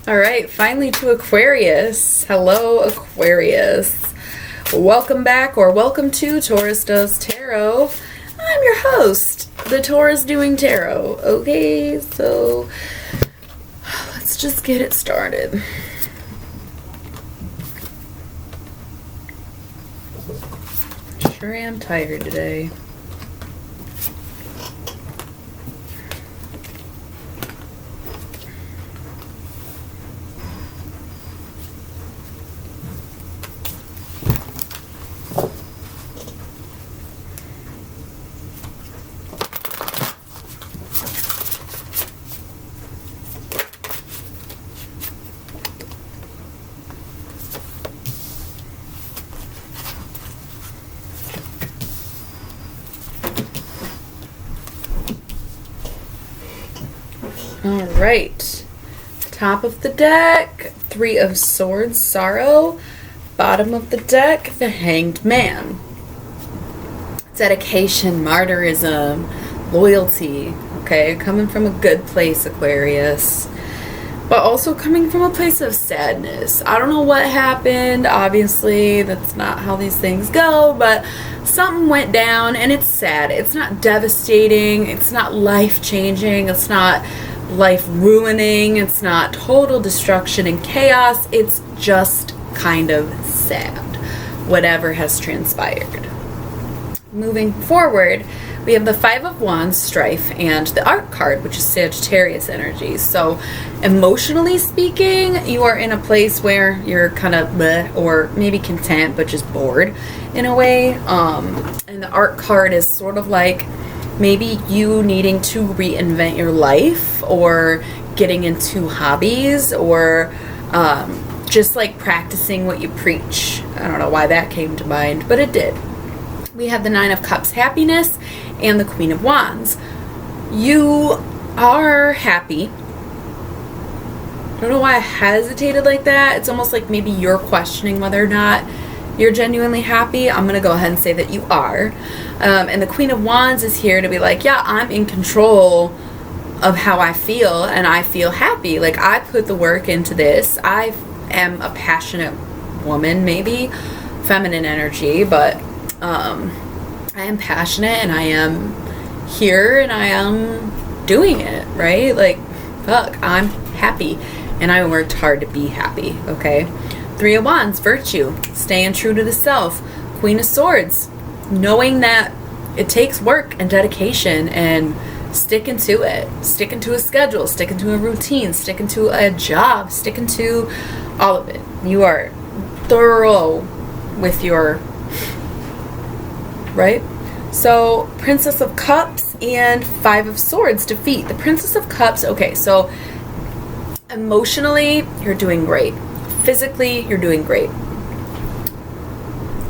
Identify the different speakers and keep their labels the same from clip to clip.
Speaker 1: All right, finally to Aquarius. Hello, Aquarius. Welcome back or welcome to Taurus Does Tarot. I'm your host, the Taurus Doing Tarot. Okay, so let's just get it started. Sure am tired today. All right, top of the deck, Three of Swords, Sorrow. Bottom of the deck, the Hanged Man. Dedication, martyrism, loyalty, okay? Coming from a good place, Aquarius. But also coming from a place of sadness. I don't know what happened. Obviously, that's not how these things go, but something went down and it's sad. It's not devastating. It's not life-changing. It's not life-ruining. It's not total destruction and chaos. It's just kind of sad, whatever has transpired. Moving forward, we have the Five of Wands, Strife, and the Art card, which is Sagittarius energy. So emotionally speaking, you are in a place where you're kind of bleh, or maybe content, but just bored in a way. And the Art card is sort of like maybe you needing to reinvent your life, or getting into hobbies, or just like practicing what you preach. I don't know why that came to mind, but it did. We have the Nine of Cups, happiness, and the Queen of Wands. You are happy. I don't know why I hesitated like that. It's almost like maybe you're questioning whether or not you're genuinely happy. I'm going to go ahead and say that you are. And the Queen of Wands is here to be like, yeah, I'm in control of how I feel, and I feel happy. Like, I put the work into this. I am a passionate woman, maybe feminine energy, but I am passionate, and I am here, and I am doing it, right? Like, fuck, I'm happy, and I worked hard to be happy, okay? Three of Wands, virtue, staying true to the self. Queen of Swords, knowing that it takes work and dedication, and sticking to it, sticking to a schedule, sticking to a routine, sticking to a job, sticking to all of it. You are thorough with your, right? So Princess of Cups and Five of Swords, defeat. The Princess of Cups, okay, so emotionally, you're doing great. Physically, you're doing great.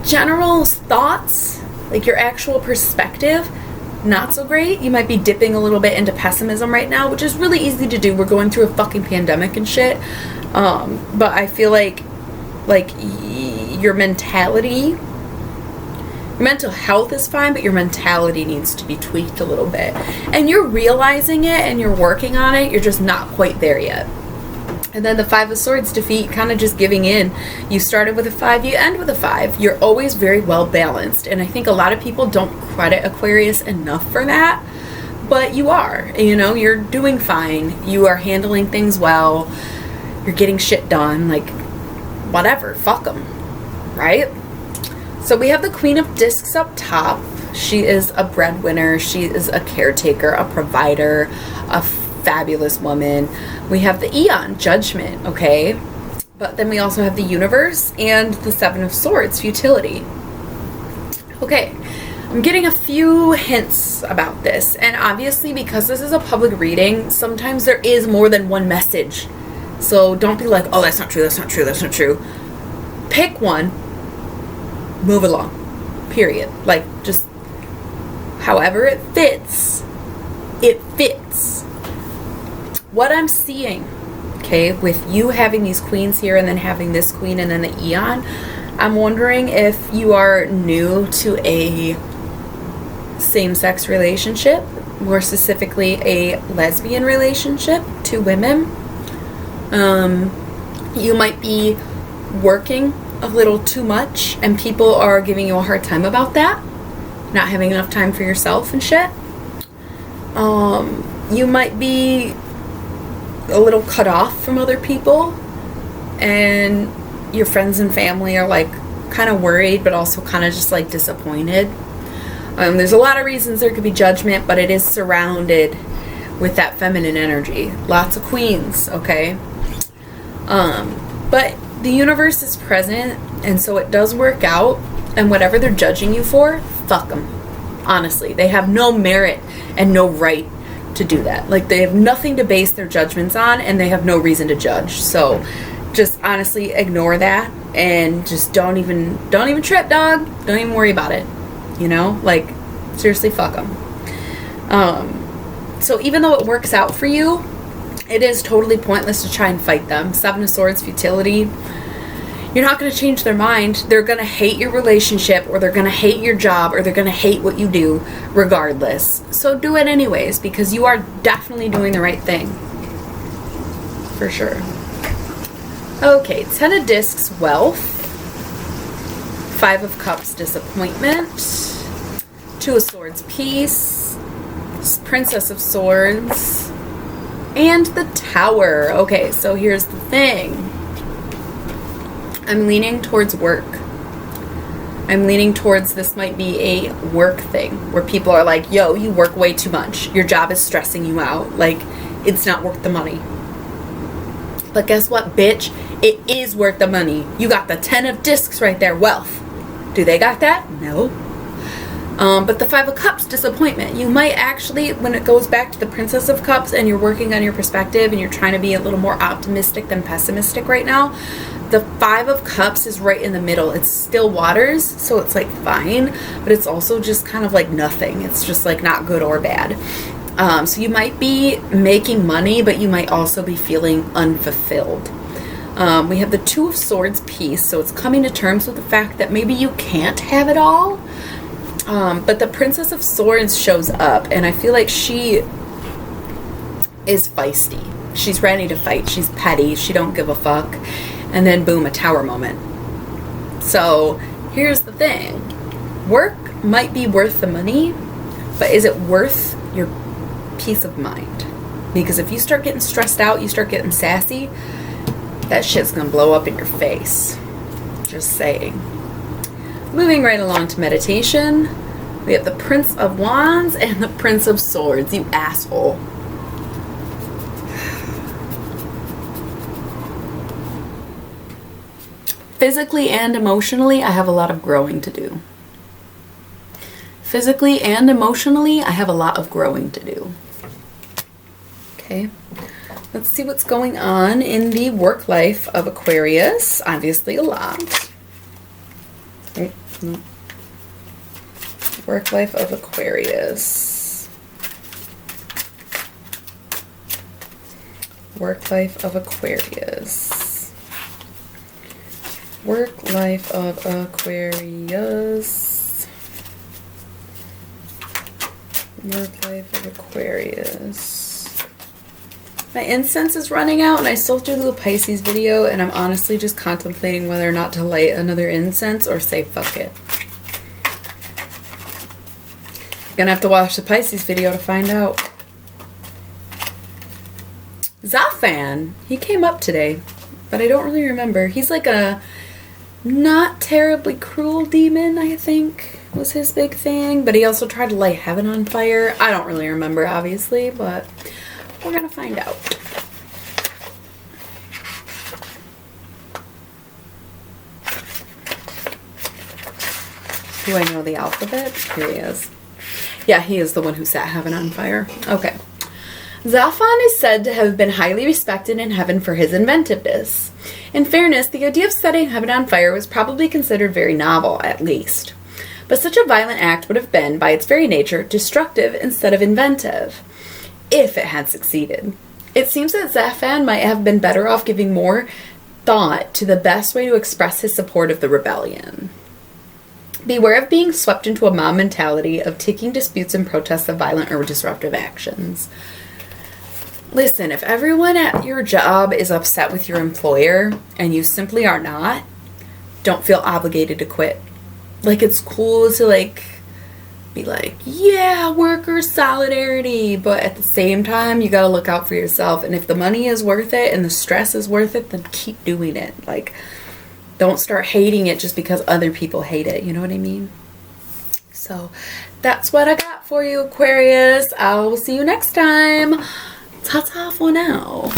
Speaker 1: General thoughts, like your actual perspective, not so great. You might be dipping a little bit into pessimism right now, which is really easy to do. We're going through a fucking pandemic and shit. But I feel like your mentality, your mental health is fine, but your mentality needs to be tweaked a little bit. And you're realizing it and you're working on it. You're just not quite there yet. And then the Five of Swords, defeat, kind of just giving in. You started with a 5, you end with a 5. You're always very well balanced. And I think a lot of people don't credit Aquarius enough for that. But you are. You know, you're doing fine. You are handling things well. You're getting shit done. Like, whatever. Fuck them. Right? So we have the Queen of Discs up top. She is a breadwinner. She is a caretaker, a provider, a fabulous woman. We have the Eon, judgment, okay? But then we also have the Universe and the Seven of Swords, futility. Okay, I'm getting a few hints about this. And obviously, because this is a public reading, sometimes there is more than one message. So don't be like, oh, that's not true, that's not true, that's not true. Pick one, move along, period. Like, just however it fits, it fits. What I'm seeing, okay, with you having these queens here and then having this queen and then the Eon, I'm wondering if you are new to a same-sex relationship, more specifically a lesbian relationship, two women, You might be working a little too much and people are giving you a hard time about that. Not having enough time for yourself and shit. You might be a little cut off from other people and your friends and family are like kind of worried but also kind of just like disappointed. There's a lot of reasons there could be judgment, but it is surrounded with that feminine energy. Lots of queens, okay? But the universe is present, and so it does work out, and whatever they're judging you for, fuck them. Honestly, they have no merit and no right to do that. Like, they have nothing to base their judgments on, and they have no reason to judge. So just honestly ignore that and just don't even trip, dog. Don't even worry about it. You know, like, seriously, fuck them. So even though it works out for you, it is totally pointless to try and fight them. Seven of Swords, futility. You're not going to change their mind. They're going to hate your relationship, or they're going to hate your job, or they're going to hate what you do regardless. So do it anyways, because you are definitely doing the right thing. For sure. Okay, 10 of Discs, wealth. 5 of Cups, disappointment. 2 of Swords, peace. Princess of Swords. And the Tower. Okay, so here's the thing. I'm leaning towards work. I'm leaning towards this might be a work thing where people are like, yo, you work way too much. Your job is stressing you out. Like, it's not worth the money. But guess what, bitch? It is worth the money. You got the 10 of Discs right there, wealth. Do they got that? No. But the 5 of Cups, disappointment. You might actually, when it goes back to the Princess of Cups and you're working on your perspective and you're trying to be a little more optimistic than pessimistic right now, the 5 of Cups is right in the middle. It's still waters, so it's like fine, but it's also just kind of like nothing. It's just like not good or bad. So you might be making money, but you might also be feeling unfulfilled. We have the 2 of Swords, peace, so it's coming to terms with the fact that maybe you can't have it all. But the Princess of Swords shows up, and I feel like she is feisty. She's ready to fight. She's petty. She don't give a fuck. And then boom, a Tower moment. So here's the thing. Work might be worth the money, but is it worth your peace of mind? Because if you start getting stressed out, you start getting sassy, that shit's gonna blow up in your face. Just saying. Moving right along to meditation, we have the Prince of Wands and the Prince of Swords. You asshole. Physically and emotionally, I have a lot of growing to do. Physically and emotionally, I have a lot of growing to do. Okay. Let's see what's going on in the work life of Aquarius. Obviously a lot. Oh, no. Work life of Aquarius. Work life of Aquarius. Work life of Aquarius. Work life of Aquarius. My incense is running out, and I still do the Pisces video, and I'm honestly just contemplating whether or not to light another incense or say fuck it. Gonna have to watch the Pisces video to find out. Zafan, he came up today, but I don't really remember. He's like a not terribly cruel demon, I think, was his big thing, but he also tried to light heaven on fire. I don't really remember, obviously, but we're gonna find out. Do I know the alphabet? Here he is. Yeah, he is the one who set heaven on fire. Okay. Zafan is said to have been highly respected in heaven for his inventiveness. In fairness, the idea of setting heaven on fire was probably considered very novel, at least. But such a violent act would have been, by its very nature, destructive instead of inventive, if it had succeeded. It seems that Zafan might have been better off giving more thought to the best way to express his support of the rebellion. Beware of being swept into a mob mentality of taking disputes and protests of violent or disruptive actions. Listen, if everyone at your job is upset with your employer and you simply are not, don't feel obligated to quit. Like, it's cool to like be like, yeah, worker solidarity, but at the same time you gotta look out for yourself. And if the money is worth it and the stress is worth it, then keep doing it. Like, don't start hating it just because other people hate it. You know what I mean? So that's what I got for you, Aquarius. I will see you next time. Ta-ta for now.